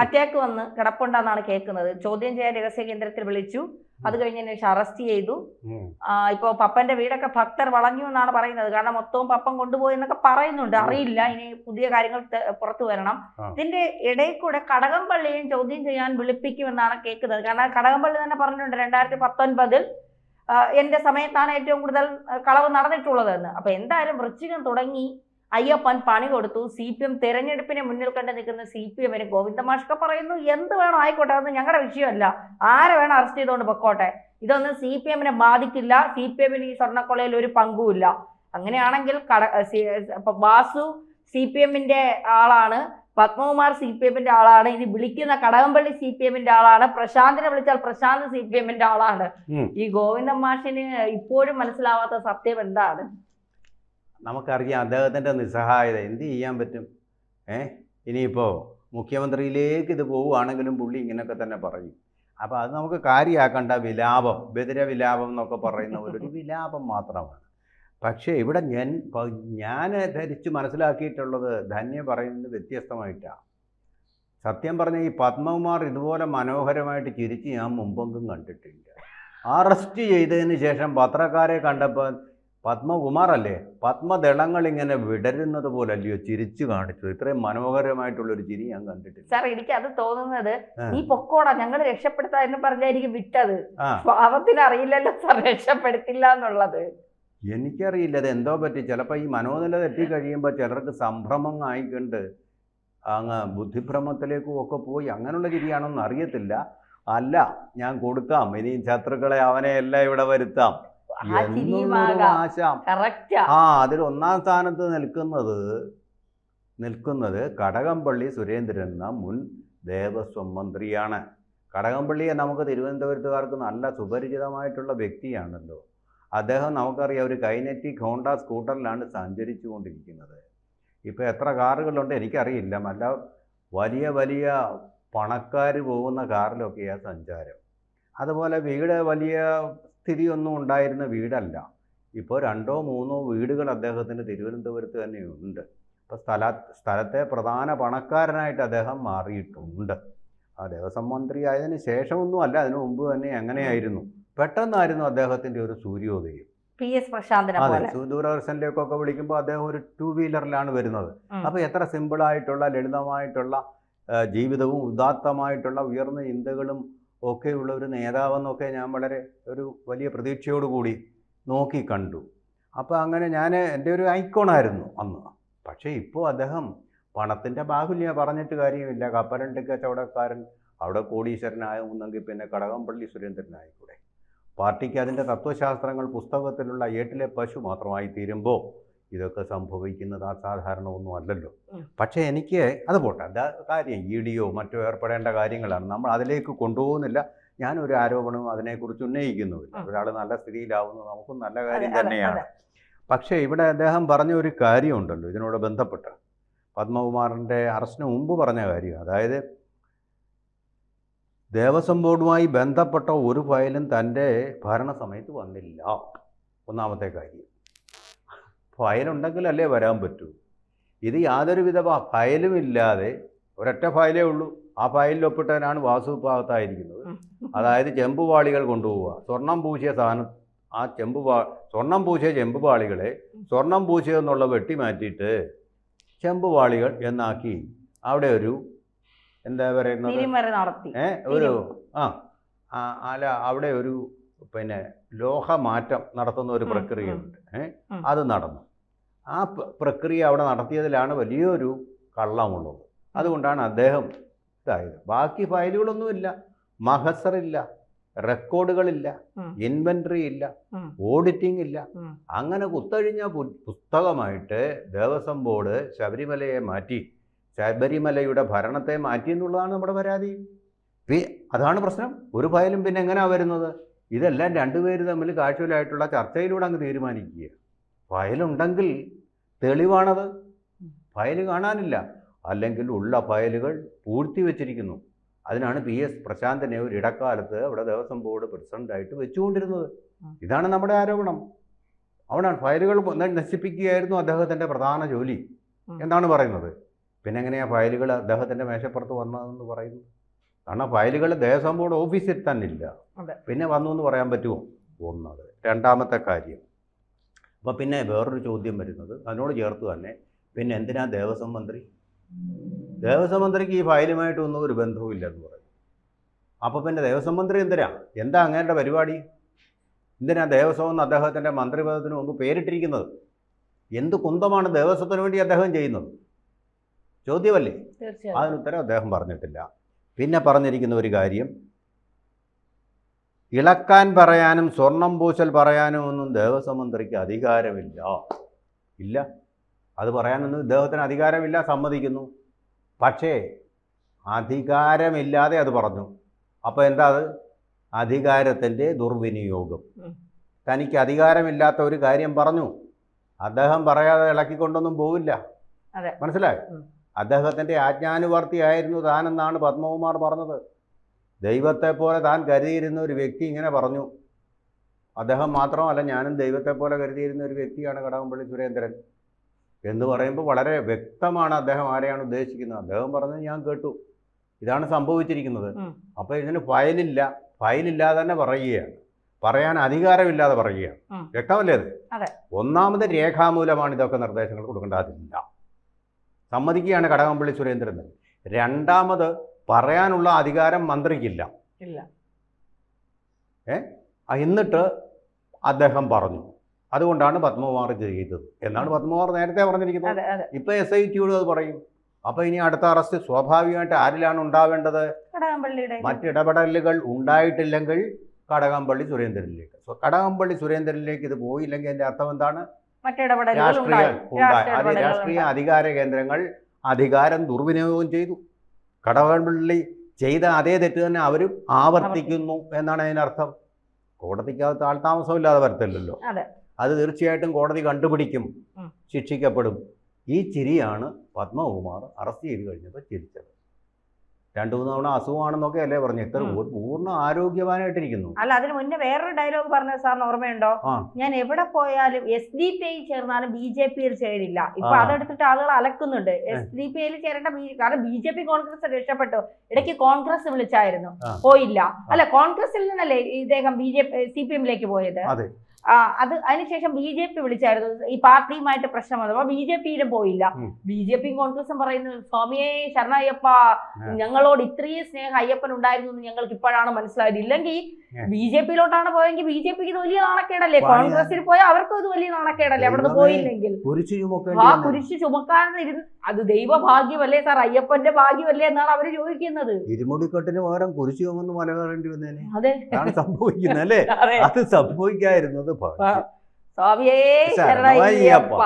Attack വന്ന് കിടപ്പുണ്ടെന്നാണ് കേൾക്കുന്നത്. ചോദ്യം ചെയ്യാൻ രഹസ്യ കേന്ദ്രത്തിൽ വിളിച്ചു. അത് കഴിഞ്ഞതിന് ശേഷം അറസ്റ്റ് ചെയ്തു. ഇപ്പൊ പപ്പന്റെ വീടൊക്കെ ഭക്തർ വളഞ്ഞു എന്നാണ് പറയുന്നത്. കാരണം മൊത്തവും പപ്പൻ കൊണ്ടുപോയി എന്നൊക്കെ പറയുന്നുണ്ട്. അറിയില്ല, ഇനി പുതിയ കാര്യങ്ങൾ പുറത്തു വരണം. ഇതിന്റെ ഇടയിൽ കൂടെ കടകംപള്ളിയും ചോദ്യം ചെയ്യാൻ വിളിപ്പിക്കുമെന്നാണ് കേൾക്കുന്നത്. കാരണം കടകംപള്ളി തന്നെ പറഞ്ഞിട്ടുണ്ട് 2019 എന്റെ സമയത്താണ് ഏറ്റവും കൂടുതൽ കളവ് നടന്നിട്ടുള്ളതെന്ന്. അപ്പൊ എന്തായാലും വൃശ്ചികം തുടങ്ങി അയ്യപ്പൻ പണി കൊടുത്തു. CPM തെരഞ്ഞെടുപ്പിനെ മുന്നിൽ കണ്ട് നിൽക്കുന്ന CPM-ന് ഗോവിന്ദമാഷൊക്കെ പറയുന്നു എന്ത് വേണം ആയിക്കോട്ടെ, അതൊന്നും ഞങ്ങളുടെ വിഷയമല്ല, ആരെ വേണം അറസ്റ്റ് ചെയ്തുകൊണ്ട് പൊക്കോട്ടെ, ഇതൊന്നും CPM-നെ ബാധിക്കില്ല, CPM-ന് ഈ സ്വർണ്ണക്കൊള്ളയിൽ ഒരു പങ്കുമില്ല. അങ്ങനെയാണെങ്കിൽ വാസു CPM-ന്റെ ആളാണ്, പത്മകുമാർ CPM-ന്റെ ആളാണ്, ഇനി വിളിക്കുന്ന കടകംപള്ളി CPM-ന്റെ ആളാണ്, പ്രശാന്തിനെ വിളിച്ചാൽ പ്രശാന്ത് CPM-ന്റെ ആളാണ്. ഈ ഗോവിന്ദൻ മാഷിന് ഇപ്പോഴും മനസ്സിലാവാത്ത സത്യം എന്താണ്? നമുക്കറിയാം അദ്ദേഹത്തിൻ്റെ നിസ്സഹായത. എന്ത് ചെയ്യാൻ പറ്റും? ഇനിയിപ്പോൾ മുഖ്യമന്ത്രിയിലേക്ക് ഇത് പോവുകയാണെങ്കിലും പുള്ളി ഇങ്ങനെയൊക്കെ തന്നെ പറയും. അപ്പോൾ അത് നമുക്ക് കാര്യമാക്കേണ്ട വിലാപം, ബദിര വിലാപം എന്നൊക്കെ പറയുന്ന ഒരു വിലാപം മാത്രമാണ്. പക്ഷേ ഇവിടെ ഞാൻ ധരിച്ച് മനസ്സിലാക്കിയിട്ടുള്ളത് ധന്യ പറയുന്നത് വ്യത്യസ്തമായിട്ടാണ്. സത്യം പറഞ്ഞ ഈ പത്മകുമാർ ഇതുപോലെ മനോഹരമായിട്ട് ചിരിച്ച് ഞാൻ മുമ്പെങ്കും കണ്ടിട്ടില്ല. അറസ്റ്റ് ചെയ്തതിന് ശേഷം പത്രക്കാരെ കണ്ടപ്പോൾ പത്മകുമാറല്ലേ, പത്മദളങ്ങൾ ഇങ്ങനെ വിടരുന്നത് പോലല്ലയോ ചിരിച്ചു കാണിച്ചത്. ഇത്രയും മനോഹരമായിട്ടുള്ളൊരു ചിരി ഞാൻ കണ്ടിട്ടില്ല. സാർ, എനിക്ക് അത് തോന്നുന്നത് ഈ പൊക്കോടാ ഞങ്ങൾ രക്ഷപ്പെടുത്താ എന്ന് പറഞ്ഞായിരിക്കും വിട്ടത്. പാവത്തിന് അറിയില്ലല്ലോ സാർ രക്ഷപ്പെടുത്തില്ല എന്നുള്ളത്. എനിക്കറിയില്ല, അത് എന്തോ പറ്റി. ചിലപ്പോൾ ഈ മനോനില തെറ്റി കഴിയുമ്പോൾ ചിലർക്ക് സംഭ്രമം ആയിക്കൊണ്ട് അങ്ങ് ബുദ്ധിഭ്രമത്തിലേക്കും ഒക്കെ പോയി അങ്ങനെയുള്ള ചിരിയാണോന്ന് അറിയത്തില്ല. അല്ല, ഞാൻ കൊടുക്കാം, ഇനിയും ശത്രുക്കളെ അവനെ എല്ലാം ഇവിടെ വരുത്താം എന്നൊരു ആശ. അതിൽ ഒന്നാം സ്ഥാനത്ത് നിൽക്കുന്നത് കടകംപള്ളി സുരേന്ദ്രൻ എന്ന മുൻ ദേവസ്വം മന്ത്രിയാണ്. കടകംപള്ളിയെ നമുക്ക് തിരുവനന്തപുരത്തുകാർക്ക് നല്ല സുപരിചിതമായിട്ടുള്ള വ്യക്തിയാണല്ലോ. അദ്ദേഹം നമുക്കറിയാം ഒരു കൈനറ്റിക് ഹോണ്ട സ്കൂട്ടറിലാണ് സഞ്ചരിച്ചു കൊണ്ടിരിക്കുന്നത്. ഇപ്പോൾ എത്ര കാറുകളുണ്ട് എനിക്കറിയില്ല. നല്ല വലിയ വലിയ പണക്കാർ പോകുന്ന കാറിലൊക്കെയാണ് സഞ്ചാരം. അതുപോലെ വീട് വലിയ സ്ഥിതിയൊന്നും ഉണ്ടായിരുന്ന വീടല്ല. ഇപ്പോൾ 2 or 3 വീടുകൾ അദ്ദേഹത്തിന് തിരുവനന്തപുരത്ത് തന്നെയുണ്ട്. അപ്പോൾ സ്ഥലത്തെ പ്രധാന പണക്കാരനായിട്ട് അദ്ദേഹം മാറിയിട്ടുണ്ട്. ആ ദേവസ്വം മന്ത്രി ആയതിനു ശേഷമൊന്നും അല്ല, അതിനു മുമ്പ് തന്നെ അങ്ങനെയായിരുന്നു. പെട്ടെന്നായിരുന്നു അദ്ദേഹത്തിൻ്റെ ഒരു സൂര്യോദയം. അതെ, ദൂരദർശനിലേക്കൊക്കെ വിളിക്കുമ്പോൾ അദ്ദേഹം ഒരു 2 വീലറിലാണ് വരുന്നത്. അപ്പോൾ എത്ര സിമ്പിളായിട്ടുള്ള ലളിതമായിട്ടുള്ള ജീവിതവും ഉദാത്തമായിട്ടുള്ള ഉയർന്ന ചിന്തകളും ഒക്കെയുള്ള ഒരു നേതാവെന്നൊക്കെ ഞാൻ വളരെ ഒരു വലിയ പ്രതീക്ഷയോടുകൂടി നോക്കി കണ്ടു. അപ്പോൾ അങ്ങനെ എൻ്റെ ഒരു ഐക്കോണായിരുന്നു അന്ന്. പക്ഷേ ഇപ്പോൾ അദ്ദേഹം പണത്തിൻ്റെ ബാഹുല്യം പറഞ്ഞിട്ട് കാര്യമില്ല. കപ്പലണ്ടി കച്ചവടക്കാരൻ അവിടെ കോടീശ്വരനായെങ്കിൽ പിന്നെ കടകംപള്ളി സുരേന്ദ്രനായിക്കൂടെ. പാർട്ടിക്ക് അതിൻ്റെ തത്വശാസ്ത്രങ്ങൾ പുസ്തകത്തിലുള്ള ഏട്ടിലെ പശു മാത്രമായി തീരുമ്പോൾ ഇതൊക്കെ സംഭവിക്കുന്നത് അസാധാരണമൊന്നും അല്ലല്ലോ. പക്ഷേ എനിക്ക് അത് പോട്ടെ, എന്താ കാര്യം, ED-യോ മറ്റോ ഏർപ്പെടേണ്ട കാര്യങ്ങളാണ്. നമ്മൾ അതിലേക്ക് കൊണ്ടുപോകുന്നില്ല. ഞാനൊരു ആരോപണവും അതിനെക്കുറിച്ച് ഉന്നയിക്കുന്നുമില്ല. ഒരാൾ നല്ല സ്ഥിതിയിലാവുന്നത് നമുക്കും നല്ല കാര്യം തന്നെയാണ്. പക്ഷേ ഇവിടെ അദ്ദേഹം പറഞ്ഞ ഒരു കാര്യമുണ്ടല്ലോ ഇതിനോട് ബന്ധപ്പെട്ട്, പത്മകുമാറിൻ്റെ അറസ്റ്റിന് മുമ്പ് പറഞ്ഞ കാര്യം, അതായത് ദേവസ്വം ബോർഡുമായി ബന്ധപ്പെട്ട ഒരു ഫയലും തൻ്റെ ഭരണസമയത്ത് വന്നില്ല. ഒന്നാമത്തെ കാര്യം, ഫയലുണ്ടെങ്കിലല്ലേ വരാൻ പറ്റൂ. ഇത് യാതൊരുവിധ ഫയലും ഇല്ലാതെ ഒരൊറ്റ ഫയലേ ഉള്ളൂ. ആ ഫയലിൽ ഒപ്പിട്ടവനാണ് വാസു ഭാഗത്തായിരിക്കുന്നത്. അതായത് ചെമ്പുപാളികൾ കൊണ്ടുപോവുക, സ്വർണം പൂശിയ സാധനം, ആ സ്വർണം പൂശിയ ചെമ്പുപാളികളെ സ്വർണം പൂശിയെന്നുള്ള വെട്ടി മാറ്റിയിട്ട് ചെമ്പുപാളികൾ എന്നാക്കി അവിടെ ഒരു എന്താ പറയുന്നത് അവിടെ ഒരു പിന്നെ ലോഹമാറ്റം നടത്തുന്ന ഒരു പ്രക്രിയയുണ്ട്. അത് നടന്നു. ആ പ്രക്രിയ അവിടെ നടത്തിയതിലാണ് വലിയൊരു കള്ളമുള്ളത്. അതുകൊണ്ടാണ് അദ്ദേഹം ഇതായത്. ബാക്കി ഫയലുകളൊന്നുമില്ല, മഹസറില്ല, റെക്കോർഡുകളില്ല, ഇൻവെന്ററി ഇല്ല, ഓഡിറ്റിംഗ് ഇല്ല. അങ്ങനെ കുത്തഴിഞ്ഞ പുസ്തകമായിട്ട് ദേവസ്വം ബോർഡ് ശബരിമലയെ മാറ്റി, ശബരിമലയുടെ ഭരണത്തെ മാറ്റി എന്നുള്ളതാണ് നമ്മുടെ പരാതി. അതാണ് പ്രശ്നം. ഒരു ഫയലും പിന്നെ എങ്ങനെയാണ് വരുന്നത്? ഇതെല്ലാം രണ്ടുപേര് തമ്മിൽ കാഷ്വലായിട്ടുള്ള ചർച്ചയിലൂടെ അങ്ങ് തീരുമാനിക്കുക. ഫയലുണ്ടെങ്കിൽ തെളിവാണത്. ഫയൽ കാണാനില്ല, അല്ലെങ്കിൽ ഉള്ള ഫയലുകൾ പൂഴ്ത്തി വച്ചിരിക്കുന്നു. അതിനാണ് PS പ്രശാന്തിനെ ഒരു ഇടക്കാലത്ത് അവിടെ ദേവസ്വം ബോർഡ് പ്രസിഡൻ്റായിട്ട് വെച്ചുകൊണ്ടിരുന്നത്. ഇതാണ് നമ്മുടെ ആരോപണം. അവിടെയാണ് ഫയലുകൾ നശിപ്പിക്കുകയായിരുന്നു അദ്ദേഹത്തിൻ്റെ പ്രധാന ജോലി എന്നാണ് പറയുന്നത്. പിന്നെ എങ്ങനെയാണ് ഫയലുകൾ അദ്ദേഹത്തിൻ്റെ മേശപ്പുറത്ത് വന്നതെന്ന് പറയുന്നു? കാരണം ഫയലുകൾ ദേവസ്വം ബോർഡ് ഓഫീസിൽ തന്നെ ഇല്ല. പിന്നെ വന്നു എന്ന് പറയാൻ പറ്റുമോ? ഒന്നത്. രണ്ടാമത്തെ കാര്യം, അപ്പോൾ പിന്നെ വേറൊരു ചോദ്യം വരുന്നത് അതിനോട് ചേർത്ത് തന്നെ, പിന്നെ എന്തിനാ ദേവസ്വം മന്ത്രി? ദേവസ്വം മന്ത്രിക്ക് ഈ ഫയലുമായിട്ടൊന്നും ഒരു ബന്ധവും ഇല്ലെന്ന് പറയും. അപ്പോൾ പിന്നെ ദേവസ്വം മന്ത്രി എന്തിനാ? എന്താ അങ്ങേരുടെ പരിപാടി? എന്തിനാ ദേവസ്വം എന്ന് അദ്ദേഹത്തിൻ്റെ മന്ത്രിപദത്തിന് മുമ്പ് പേരിട്ടിരിക്കുന്നത്? എന്ത് കുന്തമാണ് ദേവസ്വത്തിന് വേണ്ടി അദ്ദേഹം ചെയ്യുന്നത്? ചോദ്യമല്ലേ? അതിനുത്തരം അദ്ദേഹം പറഞ്ഞിട്ടില്ല. പിന്നെ പറഞ്ഞിരിക്കുന്ന ഒരു കാര്യം, ഇളക്കാൻ പറയാനും സ്വർണം പൂശൽ പറയാനും ഒന്നും ദേവസ്വം മന്ത്രിക്ക് അധികാരമില്ല. ഇല്ല, അത് പറയാനൊന്നും ഇദ്ദേഹത്തിന് അധികാരമില്ല, സമ്മതിക്കുന്നു. പക്ഷേ അധികാരമില്ലാതെ അത് പറഞ്ഞു. അപ്പോൾ എന്താ അത്? അധികാരത്തിൻ്റെ ദുർവിനിയോഗം. തനിക്ക് അധികാരമില്ലാത്ത ഒരു കാര്യം പറഞ്ഞു, അദ്ദേഹം പറയാതെ ഇളക്കിക്കൊണ്ടൊന്നും പോവില്ല. മനസ്സിലായോ? അദ്ദേഹത്തിൻ്റെ ആജ്ഞാനുവർത്തിയായിരുന്നു താനെന്നാണ് പത്മകുമാർ പറഞ്ഞത്. ദൈവത്തെ പോലെ താൻ കരുതിയിരുന്ന ഒരു വ്യക്തി ഇങ്ങനെ പറഞ്ഞു. അദ്ദേഹം മാത്രമല്ല, ഞാനും ദൈവത്തെ പോലെ കരുതിയിരുന്ന ഒരു വ്യക്തിയാണ് കടകംപള്ളി സുരേന്ദ്രൻ എന്ന് പറയുമ്പോൾ വളരെ വ്യക്തമാണ് അദ്ദേഹം ആരെയാണ് ഉദ്ദേശിക്കുന്നത്. അദ്ദേഹം പറഞ്ഞത് ഞാൻ കേട്ടു, ഇതാണ് സംഭവിച്ചിരിക്കുന്നത്. അപ്പോൾ ഇതിന് ഫയലില്ലാതെ തന്നെ പറയുകയാണ്, പറയാൻ അധികാരമില്ലാതെ പറയുകയാണ്. വ്യക്തമല്ലേ അത്? ഒന്നാമത് രേഖാമൂലമാണ് ഇതൊക്കെ നിർദ്ദേശങ്ങൾ കൊടുക്കേണ്ടതില്ല, സമ്മതിക്കുകയാണ് കടകംപള്ളി സുരേന്ദ്രൻ. രണ്ടാമത് പറയാനുള്ള അധികാരം മന്ത്രിക്കില്ല. എന്നിട്ട് അദ്ദേഹം പറഞ്ഞു, അതുകൊണ്ടാണ് പത്മകുമാർ ചെയ്തത് എന്നാണ് പത്മകുമാർ നേരത്തെ പറഞ്ഞിരിക്കുന്നത്. ഇപ്പൊ SITയോട് അത് പറയും. അപ്പൊ ഇനി അടുത്ത അറസ്റ്റ് സ്വാഭാവികമായിട്ട് ആരിലാണ് ഉണ്ടാവേണ്ടത്? മറ്റിടപെടലുകൾ ഉണ്ടായിട്ടില്ലെങ്കിൽ കടകംപള്ളി സുരേന്ദ്രനിലേക്ക്. കടകംപള്ളി സുരേന്ദ്രനിലേക്ക് ഇത് പോയില്ലെങ്കിൽ അതിന്റെ അർത്ഥം എന്താണ്? രാഷ്ട്രീയ അധികാര കേന്ദ്രങ്ങൾ അധികാരം ദുർവിനിയോഗം ചെയ്തു. കടകംപള്ളി ചെയ്ത അതേ തെറ്റ് തന്നെ അവരും ആവർത്തിക്കുന്നു എന്നാണ് അതിനർത്ഥം. കോടതിക്കകത്ത് ആൾതാമസമില്ലാതെ വരത്തില്ലല്ലോ. അത് തീർച്ചയായിട്ടും കോടതി കണ്ടുപിടിക്കും, ശിക്ഷിക്കപ്പെടും. ഈ ചിരിയാണ് പത്മകുമാർ അറസ്റ്റ് ചെയ്ത് കഴിഞ്ഞപ്പോൾ ചിരിച്ചത്. 2-3 തവണ അസുഖമാണെന്നൊക്കെ അല്ലേ പറഞ്ഞു. ഇത്ര പൂർണ്ണ ആരോഗ്യവാനായിട്ടിരിക്കുന്നു. അല്ല, അതിന് മുന്നേ വേറൊരു ഡയലോഗ് പറഞ്ഞത് സാറിന് ഓർമ്മയുണ്ടോ? ഞാൻ എവിടെ പോയാലും SDP ചേർന്നാലും BJP ചേരില്ല. ഇപ്പൊ അതെടുത്തിട്ട് ആളുകൾ അലക്കുന്നുണ്ട്. SDP ചേരേണ്ട, കാരണം BJP കോൺഗ്രസ് രക്ഷപ്പെട്ടു. ഇടയ്ക്ക് കോൺഗ്രസ് വിളിച്ചായിരുന്നു, പോയില്ല. അല്ല, കോൺഗ്രസിൽ നിന്നല്ലേ ഇദ്ദേഹം CPM പോയത്? അത് അതിനുശേഷം BJP വിളിച്ചായിരുന്നു, ഈ പാർട്ടിയുമായിട്ട് പ്രശ്നം വന്നപ്പോ BJPയിലും പോയില്ല. BJPയും കോൺഗ്രസും പറയുന്നു, സ്വാമിയെ ശരണയ്യപ്പ, ഞങ്ങളോട് ഇത്രയും സ്നേഹം അയ്യപ്പൻ ഉണ്ടായിരുന്നു എന്ന് ഞങ്ങൾക്ക് ഇപ്പോഴാണ് മനസ്സിലായത്. ഇല്ലെങ്കിൽ BJPയിലോട്ടാണ് പോയെങ്കിൽ BJPക്ക് ഇത് വലിയ നാണക്കേടല്ലേ? കോൺഗ്രസിൽ പോയാൽ അവർക്കും ഇത് വലിയ നാണക്കേടല്ലേ അവിടെ പോയില്ലെങ്കിൽ? കുരിശ് ചുമക്കാനിരുന്ന് അത് ദൈവഭാഗ്യമല്ലേ സാർ, അയ്യപ്പന്റെ ഭാഗ്യമല്ലേ എന്നാണ് അവര് ചോദിക്കുന്നത്. ഇരുമുടിക്കെട്ടിന് പകരം കുരിശ് ചുമന്ന് മല കയറേണ്ടി വന്നേനെ. അതാണ് സംഭവിക്കുന്നത് അല്ലേ? അത് സംഭവിക്കാതിരുന്നത് സ്വാമിയേ ശരണയ്യപ്പ.